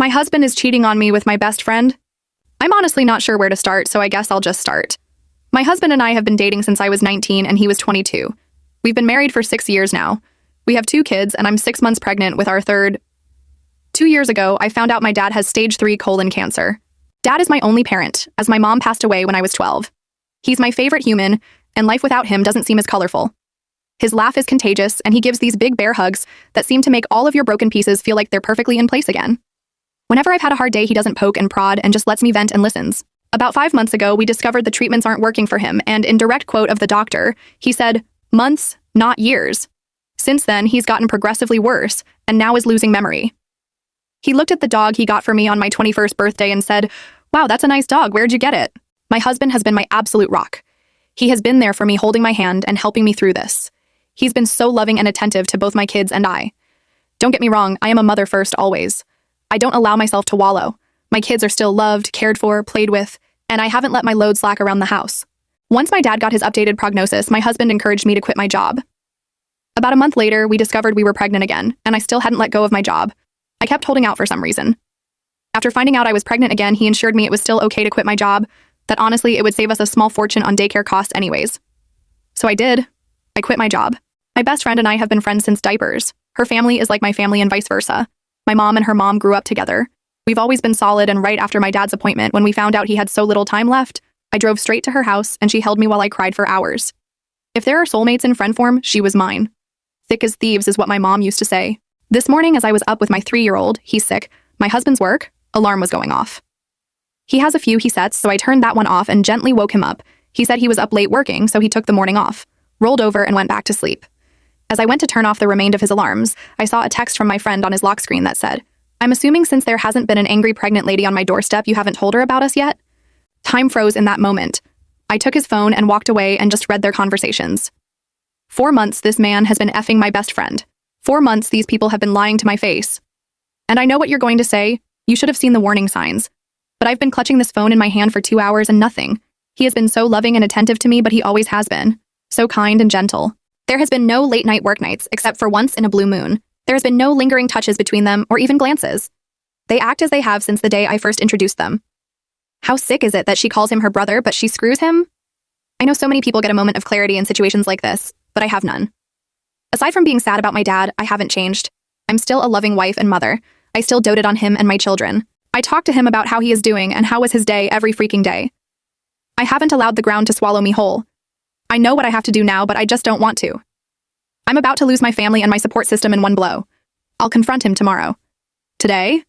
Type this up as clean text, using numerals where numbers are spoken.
My husband is cheating on me with my best friend. I'm honestly not sure where to start, so I guess I'll just start. My husband and I have been dating since I was 19 and he was 22. We've been married for 6 years now. We have 2 kids and I'm 6 months pregnant with our third. 2 years ago, I found out my dad has stage 3 colon cancer. Dad is my only parent, as my mom passed away when I was 12. He's my favorite human, and life without him doesn't seem as colorful. His laugh is contagious, and he gives these big bear hugs that seem to make all of your broken pieces feel like they're perfectly in place again. Whenever I've had a hard day, he doesn't poke and prod and just lets me vent and listens. About 5 months ago, we discovered the treatments aren't working for him, and in direct quote of the doctor, he said, "Months, not years." Since then, he's gotten progressively worse, and now is losing memory. He looked at the dog he got for me on my 21st birthday and said, "Wow, that's a nice dog. Where'd you get it?" My husband has been my absolute rock. He has been there for me, holding my hand and helping me through this. He's been so loving and attentive to both my kids and I. Don't get me wrong, I am a mother first always. I don't allow myself to wallow. My kids are still loved, cared for, played with, and I haven't let my load slack around the house. Once my dad got his updated prognosis, my husband encouraged me to quit my job. About a month later, we discovered we were pregnant again, and I still hadn't let go of my job. I kept holding out for some reason. After finding out I was pregnant again, he assured me it was still okay to quit my job, that honestly it would save us a small fortune on daycare costs anyways. So I did. I quit my job. My best friend and I have been friends since diapers. Her family is like my family and vice versa. My mom and her mom grew up together. We've always been solid, and right after my dad's appointment, when we found out he had so little time left, I drove straight to her house and she held me while I cried for hours. If there are soulmates in friend form, she was mine. Thick as thieves is what my mom used to say. This morning, as I was up with my 3-year-old, he's sick, my husband's work, alarm was going off. He has a few he sets, so I turned that one off and gently woke him up. He said he was up late working, so he took the morning off, rolled over and went back to sleep. As I went to turn off the remainder of his alarms, I saw a text from my friend on his lock screen that said, "I'm assuming since there hasn't been an angry pregnant lady on my doorstep, you haven't told her about us yet?" Time froze in that moment. I took his phone and walked away and just read their conversations. 4 months this man has been effing my best friend. 4 months these people have been lying to my face. And I know what you're going to say. You should have seen the warning signs. But I've been clutching this phone in my hand for 2 hours and nothing. He has been so loving and attentive to me, but he always has been. So kind and gentle. There has been no late night work nights, except for once in a blue moon. There has been no lingering touches between them or even glances. They act as they have since the day I first introduced them. How sick is it that she calls him her brother, but she screws him? I know so many people get a moment of clarity in situations like this, but I have none. Aside from being sad about my dad, I haven't changed. I'm still a loving wife and mother. I still doted on him and my children. I talk to him about how he is doing and how was his day every freaking day. I haven't allowed the ground to swallow me whole. I know what I have to do now, but I just don't want to. I'm about to lose my family and my support system in one blow. I'll confront him tomorrow. Today,